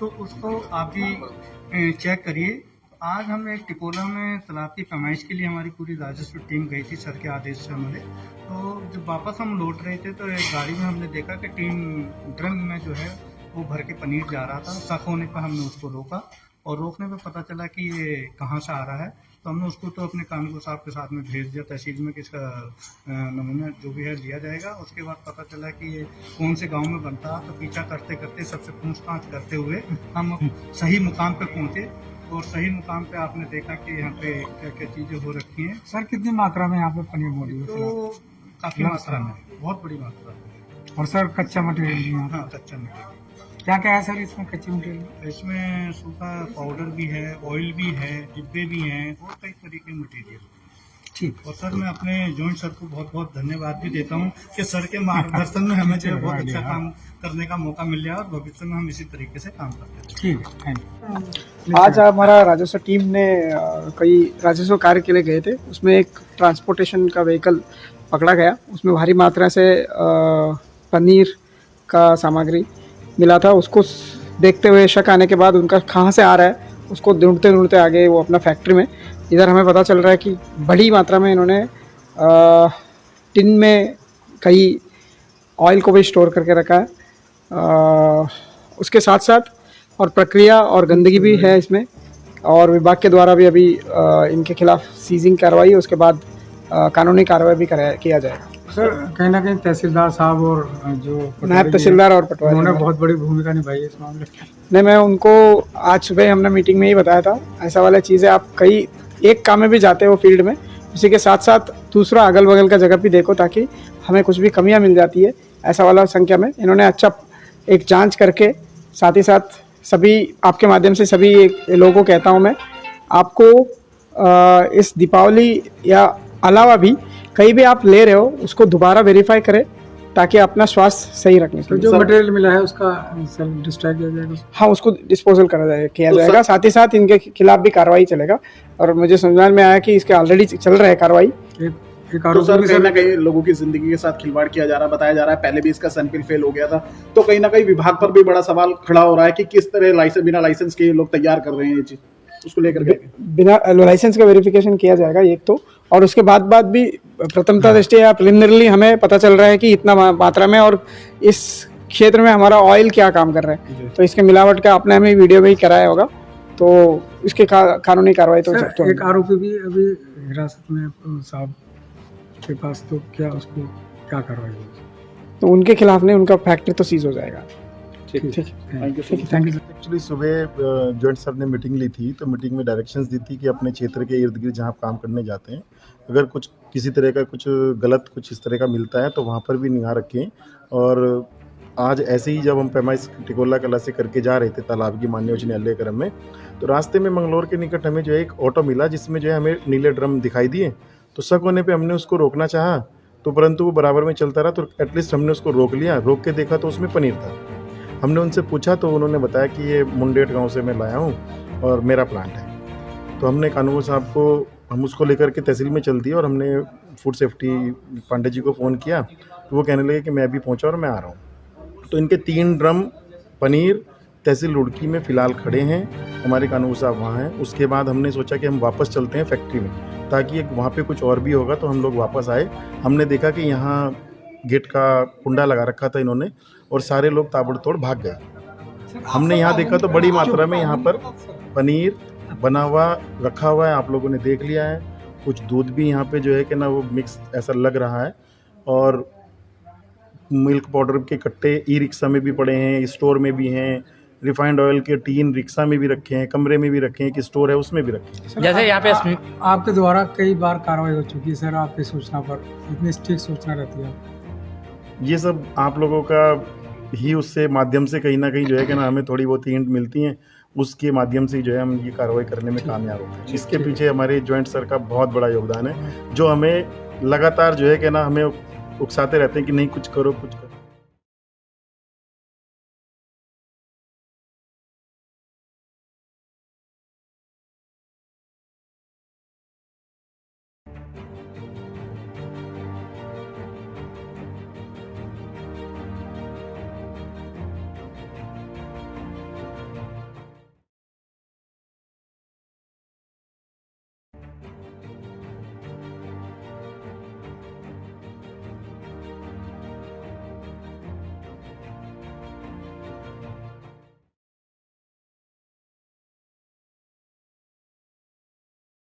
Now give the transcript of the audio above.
तो उसको आप भी चेक करिए। आज हम एक टिकोला में तालाब की पैमाइश के लिए हमारी पूरी राजस्व टीम गई थी सर के आदेश से हमारे। तो जब वापस हम लौट रहे थे तो एक गाड़ी में हमने देखा कि 3 ड्रम में जो है वो भर के पनीर जा रहा था। शक होने पर हमने उसको रोका और रोकने पे पता चला कि ये कहाँ से आ रहा है। तो हमने उसको तो अपने कानून साहब के साथ में भेज दिया तहसील में कि इसका नमूना जो भी है लिया जाएगा। उसके बाद पता चला कि ये कौन से गांव में बनता है। तो पीछा करते करते सबसे पूछताछ करते हुए हम सही मुकाम पे पहुंचे और सही मुकाम पे आपने देखा कि यहाँ पे क्या क्या चीज़ें हो रखी हैं। सर कितनी मात्रा में यहाँ पे पनीर मौजूद है? तो काफ़ी मात्रा में, बहुत बड़ी मात्रा में। और सर कच्चा मटेरियल भी है? हाँ, कच्चा मटेरियल। क्या क्या है सर इसमें कच्चे मटेरियल में? इसमें सूखा पाउडर भी है, ऑयल भी है, डिब्बे भी हैं और कई तरीके के मटेरियल। ठीक। और सर मैं अपने जॉइंट सर को बहुत बहुत धन्यवाद भी देता हूँ कि सर के मार्गदर्शन में हमें जो है बहुत अच्छा काम करने का मौका मिल रहा है और भविष्य में हम इसी तरीके से काम करते हैं। ठीक है, थैंक यू। आज हमारा राजस्व टीम ने कई राजस्व कार्य के लिए गए थे। उसमें एक ट्रांसपोर्टेशन का व्हीकल पकड़ा गया। उसमें भारी मात्रा से पनीर का सामग्री मिला था। उसको देखते हुए शक आने के बाद उनका कहाँ से आ रहा है उसको ढूंढते ढूंढते आगे वो अपना फैक्ट्री में, इधर हमें पता चल रहा है कि बड़ी मात्रा में इन्होंने टिन में कई ऑयल को भी स्टोर करके रखा है। उसके साथ साथ और प्रक्रिया और गंदगी भी है इसमें और विभाग के द्वारा भी अभी इनके खिलाफ सीजिंग कार्रवाई, उसके बाद कानूनी कार्रवाई भी किया जाएगा। सर कहीं ना कहीं तहसीलदार साहब और जो नायब तहसीलदार और पटवारी उन्होंने बहुत बड़ी भूमिका निभाई है इस मामले में। नहीं, मैं उनको आज सुबह हमने मीटिंग में ही बताया था ऐसा वाला चीज़ें आप कई एक काम में भी जाते हो फील्ड में, इसी के साथ साथ दूसरा अगल बगल का जगह भी देखो ताकि हमें कुछ भी कमियां मिल जाती है ऐसा वाला संख्या में। इन्होंने अच्छा एक जांच करके साथ ही साथ सभी आपके माध्यम से सभी लोगों को कहता हूं मैं, आपको इस दीपावली या अलावा भी कहीं भी आप ले रहे हो उसको दोबारा वेरीफाई करें ताकि अपना स्वास्थ्य सही रखने के तो लिए। जो मटेरियल मिला है उसका सेल्फ डिस्ट्रॉय किया जाएगा? हाँ, उसको डिस्पोजल किया जाएगा। साथ ही साथ इनके खिलाफ भी कार्रवाई चलेगा और मुझे समझ में आया कि इसके ऑलरेडी चल रहा है कार्रवाई। एक तो आरोप सर कहीं ना कहीं लोगों की जिंदगी के साथ खिलवाड़ किया जा रहा है, बताया जा रहा है पहले भी इसका सैंपल फेल हो गया था। तो कहीं ना कहीं विभाग पर भी बड़ा सवाल खड़ा हो रहा है कि किस तरह बिना लाइसेंस के ये लोग तैयार कर रहे हैं ये चीज, उसको लेकर के बिना लाइसेंस का वेरिफिकेशन किया जाएगा एक तो, और उसके बाद भी प्रथमता दृष्टि या प्रिलिमिनरली हमें पता चल रहा है कि इतना मात्रा में और इस क्षेत्र में हमारा ऑयल क्या काम कर रहा है। तो इसके मिलावट का आपने हमें वीडियो में ही कराया होगा, तो इसके कानूनी कार्रवाई तो एक आरोपी भी अभी हिरासत में साहब के पास, तो क्या उसको क्या कार्रवाई होगी? तो उनके खिलाफ नहीं, उनका फैक्ट्री तो सीज हो जाएगा। ठीक ठीक, thank you. Thank you. Actually सुबह जॉइंट सर ने मीटिंग ली थी, तो मीटिंग में डायरेक्शंस दी थी कि अपने क्षेत्र के इर्द गिर्द जहाँ आप काम करने जाते हैं अगर कुछ किसी तरह का कुछ गलत कुछ इस तरह का मिलता है तो वहाँ पर भी निगाह रखें। और आज ऐसे ही जब हम पैमाइश टिकोला कला से करके जा रहे थे तालाब की माननीय उच्च न्यायालय क्रम में, तो रास्ते में मंगलौर के निकट हमें जो है एक ऑटो मिला जिसमें जो है हमें नीले ड्रम दिखाई दिए। तो शक होने पे हमने उसको रोकना चाहा तो परंतु वो बराबर में चलता रहा, तो एटलीस्ट हमने उसको रोक लिया। रोक के देखा तो उसमें पनीर था। हमने उनसे पूछा तो उन्होंने बताया कि ये मुंडेट गांव से मैं लाया हूँ और मेरा प्लांट है। तो हमने कानून साहब को हम उसको लेकर के तहसील में चल दिया और हमने फूड सेफ्टी पांडे जी को फ़ोन किया, तो वो कहने लगे कि मैं अभी पहुँचा और मैं आ रहा हूँ। तो इनके 3 ड्रम पनीर तहसील रुड़की में फ़िलहाल खड़े हैं, हमारे कानून साहब वहाँ हैं। उसके बाद हमने सोचा कि हम वापस चलते हैं फैक्ट्री में ताकि वहाँ पे कुछ और भी होगा तो हम लोग वापस आए। हमने देखा कि यहाँ गेट का कुंडा लगा रखा था इन्होंने और सारे लोग ताबड़तोड़ भाग गए। हमने यहाँ देखा तो बड़ी मात्रा में यहाँ पर पनीर बना हुआ रखा हुआ है, आप लोगों ने देख लिया है। कुछ दूध भी यहाँ पे जो है कि ना वो मिक्स ऐसा लग रहा है और मिल्क पाउडर के कट्टे ई रिक्शा में भी पड़े हैं, स्टोर में भी हैं, रिफाइंड ऑयल के टीन रिक्शा में भी रखे हैं, कमरे में भी रखे हैं, कि स्टोर है उसमें भी रखे हैं। जैसे यहाँ पे आपके द्वारा कई बार कार्रवाई हो चुकी है सर, आपकी सूचना पर इतनी स्ट्रिक्ट सूचना रहती है? ये सब आप लोगों का ही उससे माध्यम से कहीं ना कहीं जो है कि ना हमें थोड़ी बहुत हिंट मिलती हैं, उसके माध्यम से जो है हम ये कार्रवाई करने में कामयाब होते हैं। इसके पीछे हमारे जॉइंट सर का बहुत बड़ा योगदान है, जो हमें लगातार जो है कि ना हमें उकसाते रहते हैं कि नहीं कुछ करो कुछ करो।